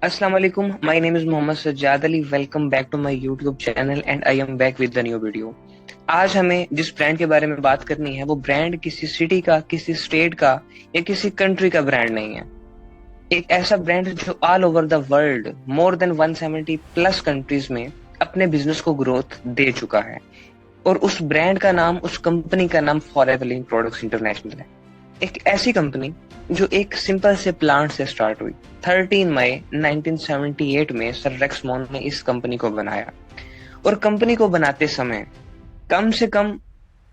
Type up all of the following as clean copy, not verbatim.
Assalamu alaikum. My name is Mohammad Sajjad Ali. Welcome back to my YouTube channel and I am back with the new video. आज हमें जिस brand के बारे में बात करनी है वो ब्रांड किसी सिटी का, किसी स्टेट का या किसी कंट्री का ब्रांड नहीं है। एक ऐसा ब्रांड जो all over the world more than 170 plus countries में अपने बिजनेस को ग्रोथ दे चुका है और उस ब्रांड का नाम, उस कंपनी का नाम फॉरएवर लिविंग प्रोडक्ट्स इंटरनेशनल है। एक ऐसी कंपनी जो एक सिंपल से प्लांट से स्टार्ट हुई। 13 मई 1978 में सर रेक्समोन ने इस कंपनी को बनाया और कंपनी को बनाते समय कम से कम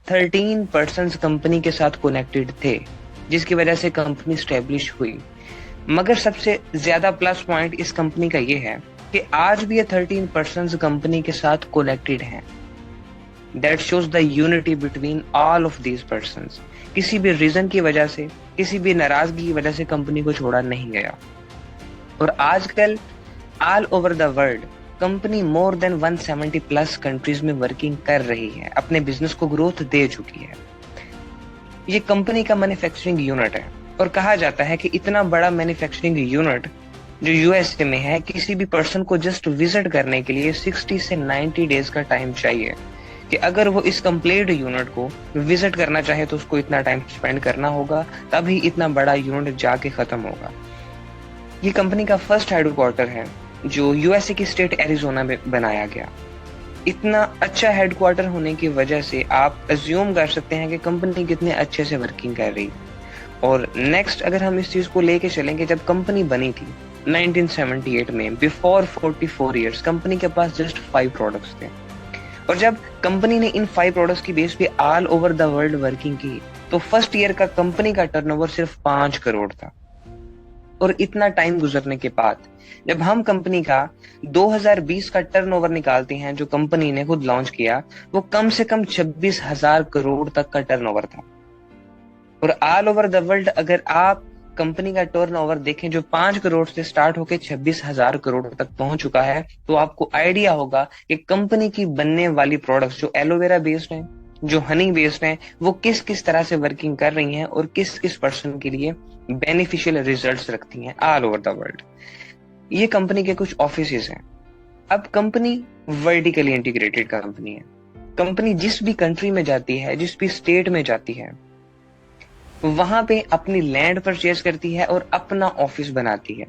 13 पर्सन कंपनी के साथ कनेक्टेड थे, जिसकी वजह से कंपनी स्टेब्लिश हुई। मगर सबसे ज्यादा प्लस पॉइंट इस कंपनी का ये है कि आज भी ये 13 पर्सन कंपनी के साथ कनेक्टेड हैं। That shows the unity between all of these persons. किसी भी रीजन की वजह से, किसी भी नाराजगी की वजह से कंपनी को छोड़ा नहीं गया। और आजकल all over the world company more than 170 plus countries में वर्किंग कर रही है, अपने बिजनेस को ग्रोथ दे चुकी है। ये कंपनी का मैन्युफैक्चरिंग यूनिट है और कहा जाता है कि इतना बड़ा मैन्युफैक्चरिंग यूनिट जो यूएसए में है, किसी भी पर्सन को जस्ट विजिट करने के लिए 60 से 90 डेज का टाइम चाहिए कि अगर वो इस कंप्लीट यूनिट को विजिट करना चाहे तो उसको इतना टाइम स्पेंड करना होगा, तभी इतना बड़ा यूनिट जाके खत्म होगा। ये कंपनी का फर्स्ट हेडक्वार्टर है जो यूएसए की स्टेट एरिजोना में बनाया गया। इतना अच्छा हेडक्वार्टर होने की वजह से आप अज्यूम कर सकते हैं कि कंपनी कितने अच्छे से वर्किंग कर रही है। और नेक्स्ट अगर हम इस चीज को लेके चलेंगे, जब कंपनी बनी थी 1978 में, बिफोर 44 ईयर्स कंपनी के पास जस्ट 5 प्रोडक्ट्स थे। और जब कंपनी ने इन 5 प्रोडक्ट्स की बेस पे all over the world working की तो फर्स्ट ईयर का कंपनी का टर्नओवर सिर्फ 5 करोड़ था। और इतना टाइम गुजरने के बाद जब हम कंपनी का 2020 का टर्नओवर निकालते हैं जो कंपनी ने खुद लॉन्च किया, वो कम से कम 26,000 करोड़ तक का टर्नओवर था। और ऑल ओवर द वर्ल्ड अगर आप कंपनी का टर्नओवर देखें जो 5 करोड़ से स्टार्ट होकर 26,000 करोड़ तक पहुंच चुका है, तो आपको आइडिया होगा कि कंपनी की बनने वाली प्रोडक्ट्स जो एलोवेरा बेस्ड हैं, जो हनी बेस्ड हैं, वो किस किस तरह से वर्किंग कर रही हैं और किस किस पर्सन के लिए बेनिफिशियल रिजल्ट्स रखती हैं ऑल ओवर द वर्ल्ड। ये कंपनी के कुछ ऑफिसेज हैं। अब कंपनी वर्टिकली इंटीग्रेटेड कंपनी है। कंपनी जिस भी कंट्री में जाती है, जिस भी स्टेट में जाती है, वहां पे अपनी लैंड परचेज करती है और अपना ऑफिस बनाती है।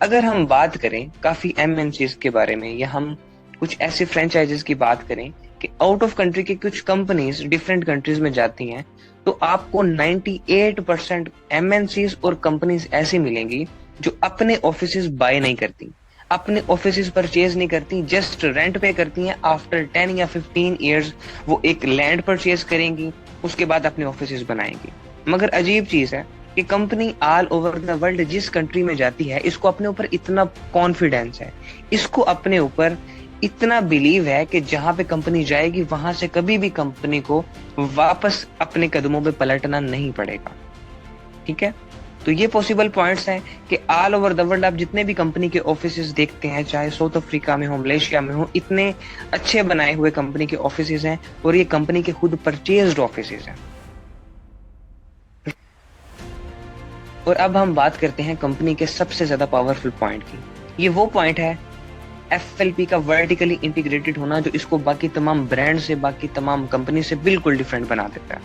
अगर हम बात करें काफी एमएनसीज के बारे में या हम कुछ ऐसे फ्रेंचाइजेस की बात करें कि आउट ऑफ कंट्री की कुछ कंपनीज डिफरेंट कंट्रीज में जाती हैं, तो आपको 98% एमएनसीज और कंपनीज ऐसी मिलेंगी जो अपने ऑफिसेज बाय नहीं करती, अपने ऑफिसेज परचेज नहीं करती, जस्ट रेंट पे करती हैं। आफ्टर 10 या 15 ईयर्स वो एक लैंड परचेज करेंगी, उसके बाद अपने ऑफिसेज बनाएंगी। मगर अजीब चीज है कि company all over the world जिस कंट्री में जाती है, इसको अपने ऊपर इतना कॉन्फिडेंस है, इसको अपने ऊपर इतना बिलीव है कि जहां पे कंपनी जाएगी वहां से कभी भी कंपनी को वापस अपने कदमों पे पलटना नहीं पड़ेगा। ठीक है, तो ये पॉसिबल पॉइंट्स हैं कि ऑल ओवर द वर्ल्ड आप जितने भी कंपनी के ऑफिसेज देखते हैं, चाहे साउथ अफ्रीका में हो, मलेशिया में हो, इतने अच्छे बनाए हुए कंपनी के ऑफिसेज हैं और ये कंपनी के खुद परचेज्ड ऑफिसेज हैं। और अब हम बात करते हैं कंपनी के सबसे ज्यादा पावरफुल पॉइंट की। ये वो पॉइंट है एफएलपी का वर्टिकली इंटीग्रेटेड होना, जो इसको बाकी तमाम ब्रांड से, बाकी तमाम कंपनी से बिल्कुल डिफरेंट बना देता है।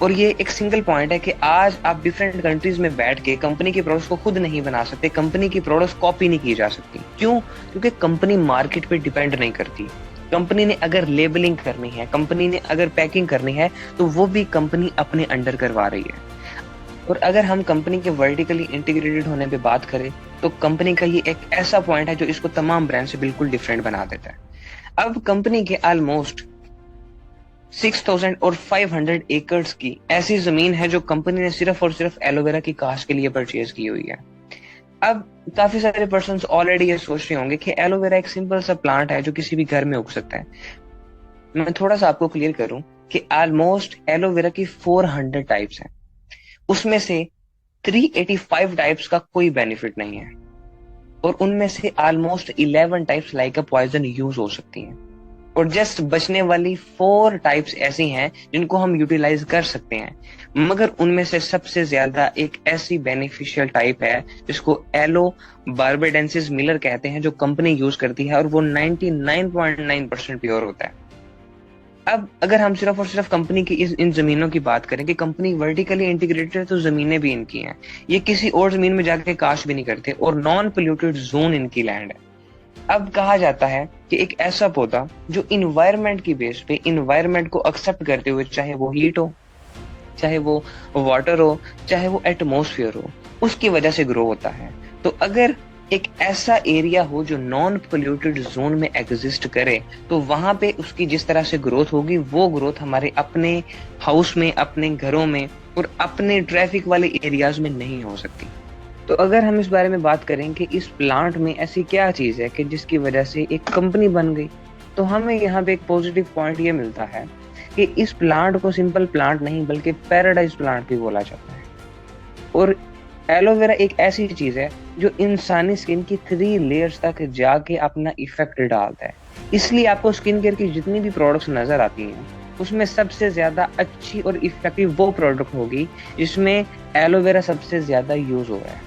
और ये एक सिंगल पॉइंट है कि आज आप डिफरेंट कंट्रीज में बैठ के कंपनी की प्रोडक्ट्स को खुद नहीं बना सकते, कंपनी की प्रोडक्ट्स कॉपी नहीं की जा सकती। क्यों? क्योंकि कंपनी मार्केट पे डिपेंड नहीं करती। कंपनी ने अगर लेबलिंग करनी है, कंपनी ने अगर पैकिंग करनी है, तो वो भी कंपनी अपने अंडर करवा रही है। और अगर हम कंपनी के वर्टिकली इंटीग्रेटेड होने पे बात करें तो कंपनी का ये एक ऐसा पॉइंट है जो इसको तमाम ब्रांड से बिल्कुल डिफरेंट बना देता है। अब कंपनी के ऑलमोस्ट 6,500 एकर्स की ऐसी जमीन है जो कंपनी ने सिर्फ और सिर्फ एलोवेरा की कास्ट के लिए परचेज की हुई है। अब काफी सारे पर्सन्स ऑलरेडी ये सोच रहे होंगे कि एलोवेरा एक सिंपल सा प्लांट है जो किसी भी घर में उग सकता है। मैं थोड़ा सा आपको क्लियर करूं कि ऑलमोस्ट एलोवेरा की 400 टाइप्स हैं, उसमें से 385 टाइप्स का कोई बेनिफिट नहीं है और उनमें से almost 11 types like a poison use हो सकती हैं। और जस्ट बचने वाली 4 टाइप्स ऐसी हैं जिनको हम यूटिलाइज कर सकते हैं, मगर उनमें से सबसे ज्यादा एक ऐसी बेनिफिशियल टाइप है जिसको एलो बार्बेडेंसिस मिलर कहते हैं, जो कंपनी यूज करती है, और वो 99.9% प्योर होता है। अब अगर हम सिर्फ और सिर्फ कंपनी की इन जमीनों की बात करें कि कंपनी वर्टिकली इंटीग्रेटेड है, तो जमीनें भी इनकी हैं, ये किसी और जमीन में जाके काश भी नहीं करते, और नॉन पोल्यूटेड जोन इनकी लैंड है। अब कहा जाता है कि एक ऐसा पौधा जो इन्वायरमेंट की बेस पे इन्वायरमेंट को एक्सेप्ट करते हुए, चाहे वो हीट हो, चाहे वो वाटर हो, चाहे वो एटमोसफियर हो, उसकी वजह से ग्रो होता है। तो अगर एक ऐसा एरिया हो जो नॉन पोल्यूटेड जोन में एग्जिस्ट करे, तो वहां पे उसकी जिस तरह से ग्रोथ होगी, वो ग्रोथ हमारे अपने हाउस में, अपने घरों में और अपने ट्रैफिक वाले एरियाज में नहीं हो सकती। तो अगर हम इस बारे में बात करें कि इस प्लांट में ऐसी क्या चीज है कि जिसकी वजह से एक कंपनी बन गई, तो हमें यहाँ पे एक पॉजिटिव पॉइंट ये मिलता है कि इस प्लांट को सिंपल प्लांट नहीं बल्कि पैराडाइज प्लांट भी बोला जाता है। और एलोवेरा एक ऐसी चीज है जो इंसानी स्किन की 3 लेयर्स तक जाके अपना इफेक्ट डालता है। इसलिए आपको स्किन केयर की जितनी भी प्रोडक्ट्स नजर आती हैं, उसमें सबसे ज्यादा अच्छी और इफेक्टिव वो प्रोडक्ट होगी जिसमें एलोवेरा सबसे ज्यादा यूज हो रहा है।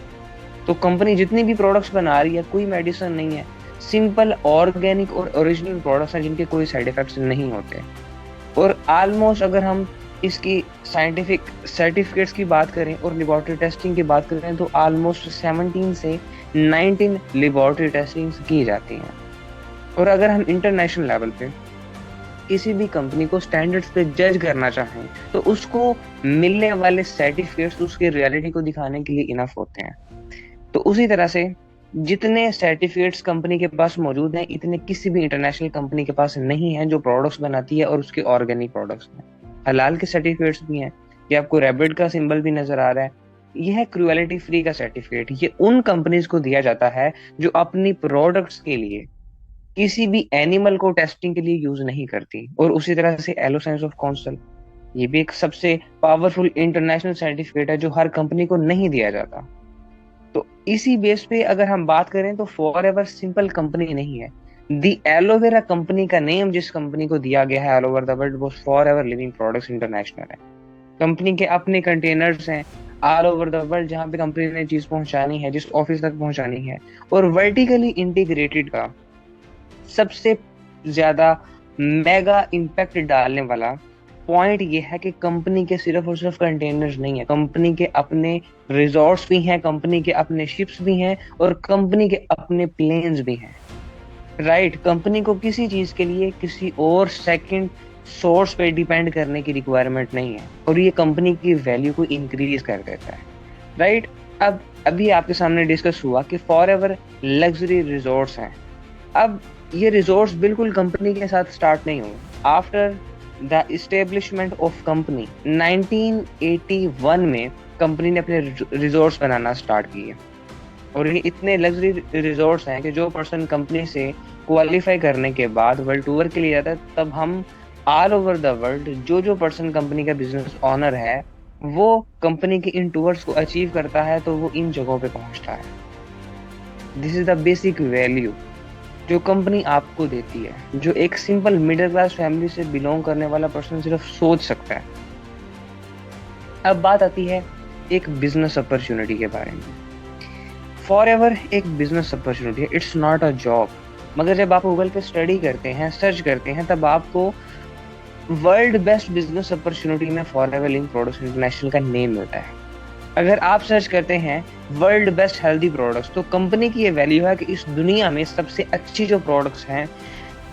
तो कंपनी जितनी भी प्रोडक्ट्स बना रही है, कोई मेडिसिन नहीं है, सिंपल ऑर्गेनिक और ओरिजिनल प्रोडक्ट्स हैं जिनके कोई साइड इफेक्ट्स नहीं होते। और ऑलमोस्ट अगर हम इसकी साइंटिफिक सर्टिफिकेट्स की बात करें और लेबोरेटरी टेस्टिंग की बात करें, तो ऑलमोस्ट 17 से 19 लेबोरेटरी टेस्टिंग की जाती हैं। और अगर हम इंटरनेशनल लेवल पे किसी भी कंपनी को स्टैंडर्ड्स पे जज करना चाहें, तो उसको मिलने वाले सर्टिफिकेट्स उसके रियलिटी को दिखाने के लिए इनफ होते हैं। तो उसी तरह से जितने सर्टिफिकेट्स कंपनी के पास मौजूद हैं, इतने किसी भी इंटरनेशनल कंपनी के पास नहीं है जो प्रोडक्ट्स बनाती है और उसके ऑर्गेनिक प्रोडक्ट्स हैं। हलाल के सर्टिफिकेट्स भी हैं, ये आपको रैबिट का सिंबल भी नजर आ रहा है, यह है क्रुएलिटी फ्री का सर्टिफिकेट। ये उन कंपनीज को दिया जाता है जो अपनी प्रोडक्ट्स के लिए किसी भी एनिमल को टेस्टिंग के लिए यूज नहीं करती। और उसी तरह से एलो साइंस ऑफ काउंसिल, ये भी एक सबसे पावरफुल इंटरनेशनल सर्टिफिकेट है जो हर कंपनी को नहीं दिया जाता। तो इसी बेस पे अगर हम बात करें, तो फॉरएवर सिंपल कंपनी नहीं है। दी एलोवेरा कंपनी का नेम जिस कंपनी को दिया गया है ऑल ओवर द वर्ल्ड, वो फॉरएवर लिविंग प्रोडक्ट्स इंटरनेशनल है। कंपनी के अपने कंटेनर्स हैं ऑल ओवर द वर्ल्ड, जहां पे कंपनी ने चीज पहुंचानी है, जिस ऑफिस तक पहुंचानी है। और वर्टिकली इंटीग्रेटेड का सबसे ज्यादा मेगा इम्पैक्ट डालने वाला पॉइंट ये है कि कंपनी के सिर्फ और सिर्फ कंटेनर्स नहीं है, कंपनी के अपने रिजॉर्ट्स भी हैं, कंपनी के अपने शिप्स भी हैं, और कंपनी के अपने प्लेन्स भी हैं। राइट, कंपनी को किसी चीज के लिए किसी और सेकंड सोर्स पे डिपेंड करने की रिक्वायरमेंट नहीं है, और ये कंपनी की वैल्यू को इंक्रीज कर देता है। राइट, अब अभी आपके सामने डिस्कस हुआ कि फॉरएवर लग्जरी रिजॉर्ट्स हैं। अब ये रिजॉर्ट्स बिल्कुल कंपनी के साथ स्टार्ट नहीं हुए। After the establishment of company 1981 में कंपनी ने अपने रिजॉर्ट्स बनाना स्टार्ट किए, और ये इतने लग्जरी रिजॉर्ट्स हैं कि जो पर्सन कंपनी से क्वालिफाई करने के बाद वर्ल्ड टूर के लिए जाता है, तब हम ऑल ओवर द वर्ल्ड जो पर्सन कंपनी का बिजनेस ऑनर है, वो कंपनी के इन टूर्स को अचीव करता है, तो वो इन जगहों पे पहुंचता है। This is the basic value जो कंपनी आपको देती है, जो एक सिंपल मिडिल क्लास फैमिली से बिलोंग करने वाला पर्सन सिर्फ सोच सकता है। अब बात आती है एक बिजनेस अपॉर्चुनिटी के बारे में। फॉरएवर एक बिजनेस अपॉर्चुनिटी है, इट्स नॉट अ जॉब। मगर जब आप गूगल पे स्टडी करते हैं, सर्च करते हैं, तब आपको वर्ल्ड बेस्ट बिजनेस अपॉर्चुनिटी में फॉरएवर लिविंग प्रोडक्ट्स इंटरनेशनल का नेम मिलता है। अगर आप सर्च करते हैं वर्ल्ड बेस्ट हेल्दी प्रोडक्ट्स, तो कंपनी की ये वैल्यू है कि इस दुनिया में सबसे अच्छी जो प्रोडक्ट्स हैं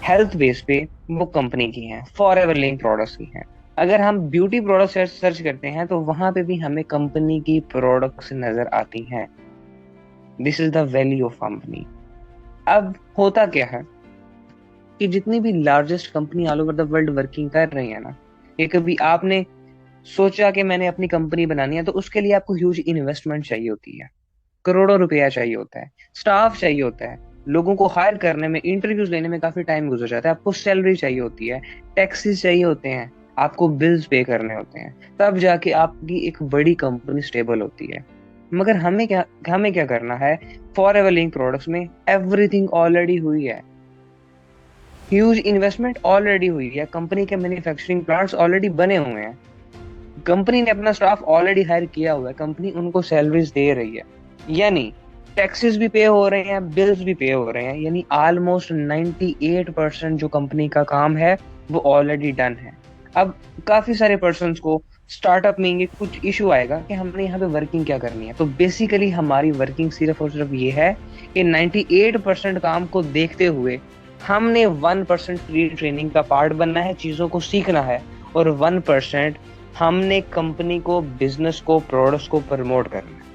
हेल्थ बेस पे, वो कंपनी की हैं, फॉरएवर लिविंग प्रोडक्ट्स की हैं। अगर हम ब्यूटी प्रोडक्ट्स सर्च करते हैं, तो वहां पे भी हमें कंपनी की प्रोडक्ट्स नजर आती हैं। This is the value of company. अब होता क्या है कि जितनी भी largest company all over the world working कर रही है ना, ये कभी आपने सोचा कि मैंने अपनी कंपनी बनानी है, तो उसके लिए आपको ह्यूज इन्वेस्टमेंट चाहिए होती है, करोड़ों रुपया चाहिए होता है, स्टाफ चाहिए होता है, लोगों को हायर करने में, इंटरव्यूज लेने में काफी टाइम गुजर जाता है, आपको सैलरी चाहिए होती है, टैक्सेस चाहिए होते हैं, आपको बिल्स पे करने होते हैं, तब जाके आपकी एक बड़ी कंपनी स्टेबल होती है। मगर हमें क्या करना है, फॉरएवर लिविंग प्रोडक्ट्स में एवरीथिंग ऑलरेडी हुई है। ह्यूज इन्वेस्टमेंट ऑलरेडी हुई है, कंपनी के मैन्युफैक्चरिंग प्लांट्स ऑलरेडी बने हुए हैं, कंपनी ने अपना स्टाफ ऑलरेडी हायर किया हुआ है, कंपनी उनको सैलरीज दे रही है, यानी टैक्सेस भी पे हो रहे हैं, बिल्स भी पे हो रहे हैं, यानी ऑलमोस्ट 98% जो कंपनी का काम है वो ऑलरेडी डन है। अब काफी सारे पर्सन को स्टार्टअप में ये कुछ इशू आएगा कि हमने यहाँ पे वर्किंग क्या करनी है। तो बेसिकली हमारी वर्किंग सिर्फ और सिर्फ ये है कि 98% काम को देखते हुए हमने 1% फ्री ट्रेनिंग का पार्ट बनना है, चीजों को सीखना है, और 1% हमने कंपनी को, बिजनेस को, प्रोडक्ट्स को प्रमोट करना है।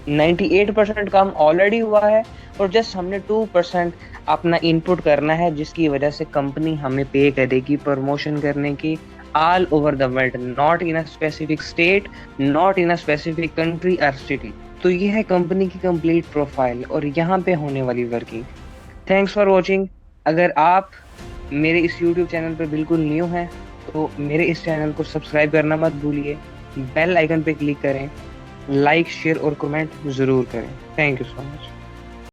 98% काम ऑलरेडी हुआ है और जस्ट हमने 2% अपना इनपुट करना है, जिसकी वजह से कंपनी हमें पे करेगी प्रमोशन करने की all over the world, not in a specific state, not in a specific country और सिटी। तो ये है कंपनी की कंप्लीट प्रोफाइल और यहाँ पे होने वाली वर्किंग। Thanks for watching. अगर आप मेरे इस यूट्यूब चैनल पर बिल्कुल न्यू हैं तो मेरे इस चैनल को सब्सक्राइब करना मत भूलिए, बेल आइकन पे क्लिक करें, लाइक शेयर और कमेंट जरूर करें। Thank you so much.